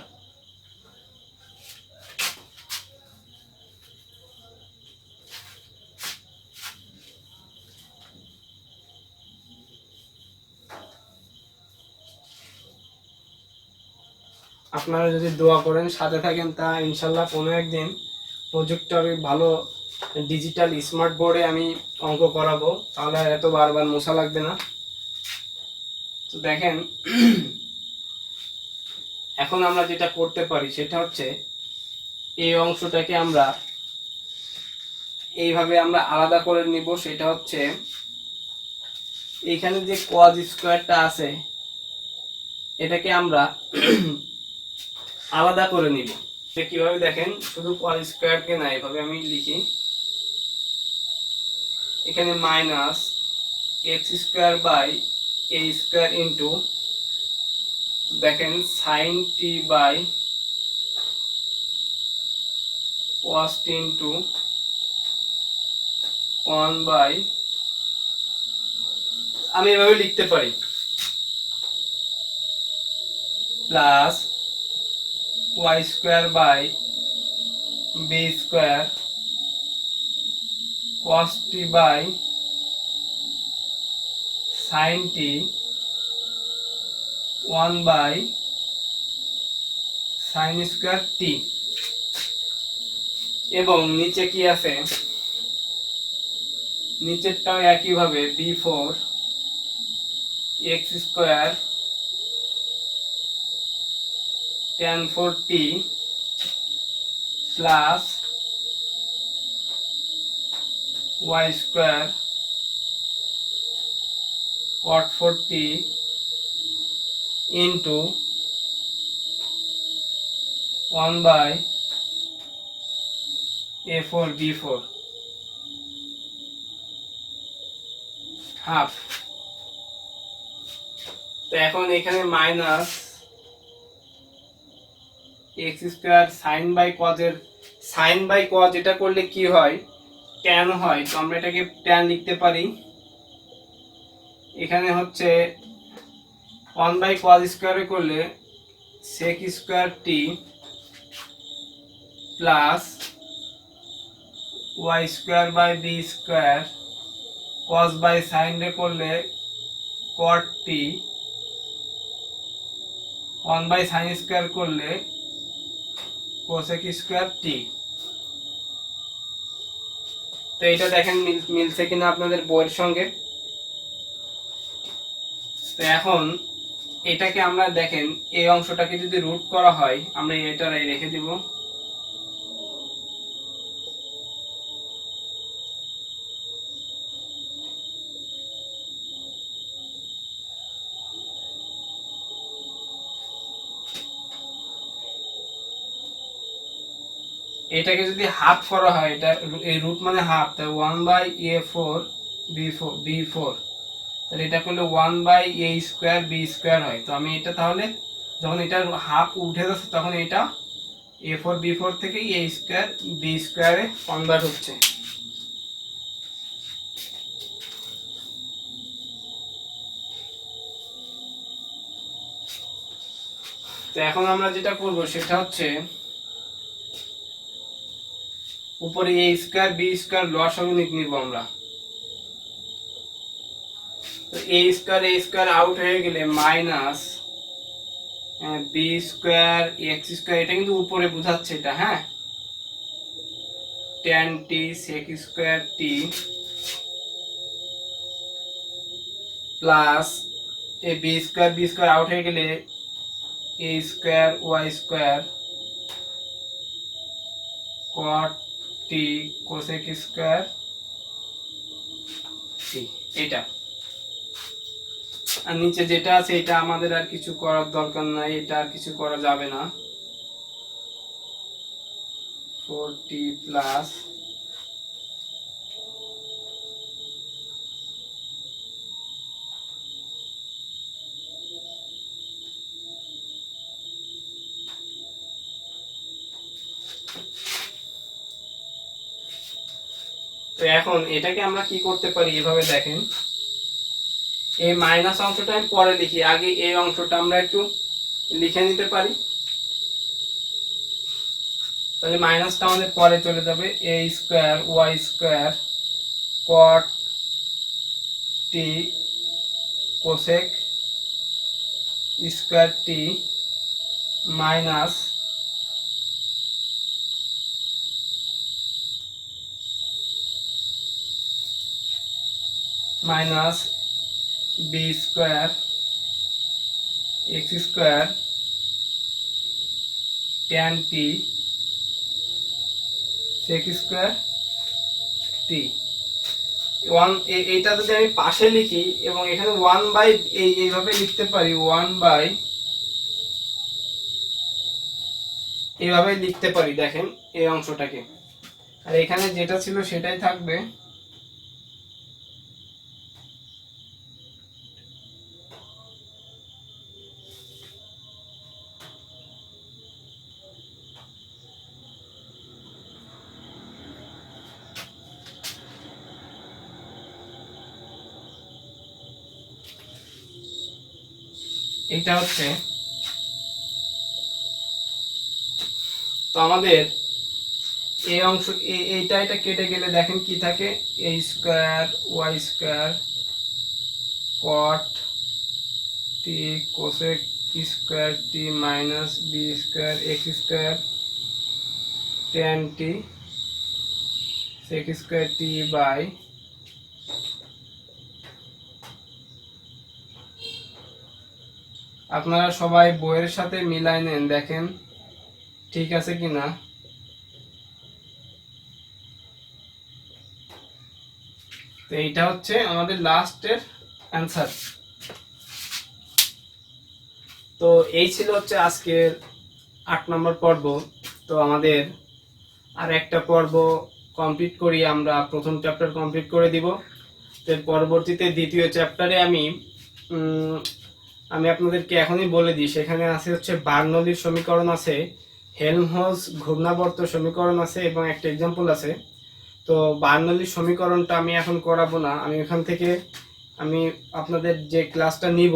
আপনারা যদি দোয়া করেন সাথে থাকেন, তা ইনশাল্লাহ কোনো একদিন প্রজেক্টরে ভালো ডিজিটাল স্মার্ট বোর্ডে আমি অঙ্ক করাবো, তাহলে এত বারবার মোছা লাগবে না। তো দেখেন এখন আমরা যেটা করতে পারি সেটা হচ্ছে এই অংশটাকে আমরা এইভাবে আমরা আলাদা করে নিব। সেটা হচ্ছে এইখানে যে cos স্কয়ারটা আছে এটাকে আমরা আলাদা করে নিব। কিভাবে দেখেন, শুধু cos স্কয়ারকে না, এভাবে আমি লিখি, এখানে minus x square by a square into, দেখেন sine t by cos t into 1 by, আমি এভাবে লিখতে পারি, plus y square by b square cos t by sin t 1 by sin square t. এবং নিচে কি আছে, নিচেরটাও একইভাবে b4 x square tan 4t plus y square cot 4t into 1 by a4 b4 half. তো এখন এখানে minus x square sine by cause, এর সাইন বাই কজ এটা করলে কি হয়, tan হয়, তো আমরা এটাকে tan লিখতে পারি। এখানে হচ্ছে 1/cos স্কয়ারে করলে sec square t plus y square by b square cos by sin রে করলে cot t 1/sin স্কয়ার করলে cosec স্কয়ার t। তো এটা দেখেন মিলছে কিনা আপনাদের বইয়ের সঙ্গে। তো এখন এটাকে আমরা দেখেন এই অংশটাকে যদি রুট করা হয় আমরা এটা রেখে দিব। এটাকে যদি হাফ করা হয়, এটা এই রুট মানে হাফ, তাই 1/a4 b4, তাহলে এটা করলে 1/a স্কয়ার b স্কয়ার হয়। তো আমি এটা তাহলে যখন এটা হাফ উঠে যাচ্ছে তখন এটা a4 b4 থেকে a স্কয়ার b স্কয়ারে কনভার্ট হচ্ছে। তো এখন আমরা যেটা করব সেটা হচ্ছে উপরে a স্কয়ার b স্কয়ার লসাগু নিব আমরা। তো a স্কয়ার আউট হয়ে গেলে minus b square x square, এটা কিন্তু উপরে বোঝাচ্ছে এটা, হ্যাঁ, tan t sec square t plus a b square out হয়ে গেলে a square y square cot t cosec square t, এটা। আর নিচে যেটা আছে এটা আমাদের আর কিছু করার দরকার নাই, এটা আর কিছু করা যাবে না। 4t প্লাস তো এখন এটাকে আমরা কি করতে পারি, এভাবে দেখেন, এই মাইনাস অংশটা আমি পরে লিখি, আগে এই অংশটা আমরা একটু লিখে নিতে পারি। তাহলে মাইনাসটা আমাদের পরে চলে যাবে, a square y square cot t cosec square t minus minus b square x square tan t sec square t। এইটা যদি আমি পাশে লিখি এবং এখানে 1 বাই এইভাবে লিখতে পারি, 1 বাই এইভাবে লিখতে পারি, দেখেন এই অংশটাকে, আর এখানে যেটা ছিল সেটাই থাকবে। এটা হচ্ছে, তো আমাদের এই অংশ এটা কেটে গেলে দেখেন কি থাকে, a square y square cot t cosec square t minus b square x square tan t sec square t by আপনারা সবাই বইয়ের সাথে মিলাই নেন, দেখেন ঠিক আছে কিনা। তো এইটা হচ্ছে আমাদের লাস্টের অ্যান্সার। তো এই ছিল হচ্ছে আজকের 8 নম্বর পর্ব। তো আমাদের আর একটা পর্ব কমপ্লিট করি, আমরা প্রথম চ্যাপ্টার কমপ্লিট করে দিব। এর পরবর্তীতে দ্বিতীয় চ্যাপ্টারে আমি আপনাদেরকে এখনই বলে দিই, সেখানে আছে হচ্ছে বার্নৌলির সমীকরণ আছে, হেলমহোলটজ ঘূর্ণাবর্ত সমীকরণ আছে এবং একটা এক্সাম্পল আছে। তো বার্নৌলির সমীকরণটা আমি এখন করাবো না, আমি এখান থেকে আমি আপনাদের যে ক্লাসটা নিব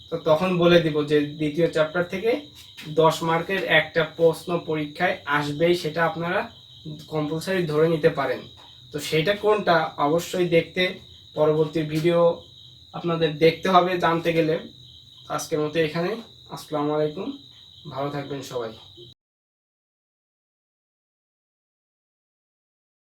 তো তখন বলে দিব যে দ্বিতীয় চ্যাপ্টার থেকে 10 মার্কের একটা প্রশ্ন পরীক্ষায় আসবেই, সেটা আপনারা কম্পালসারি ধরে নিতে পারেন। তো সেটা কোনটা অবশ্যই দেখতে পরবর্তী ভিডিও আপনাদের দেখতে হবে জানতে গেলে। আজকের মতো এখানে। আসসালামু আলাইকুম, ভালো থাকবেন সবাই।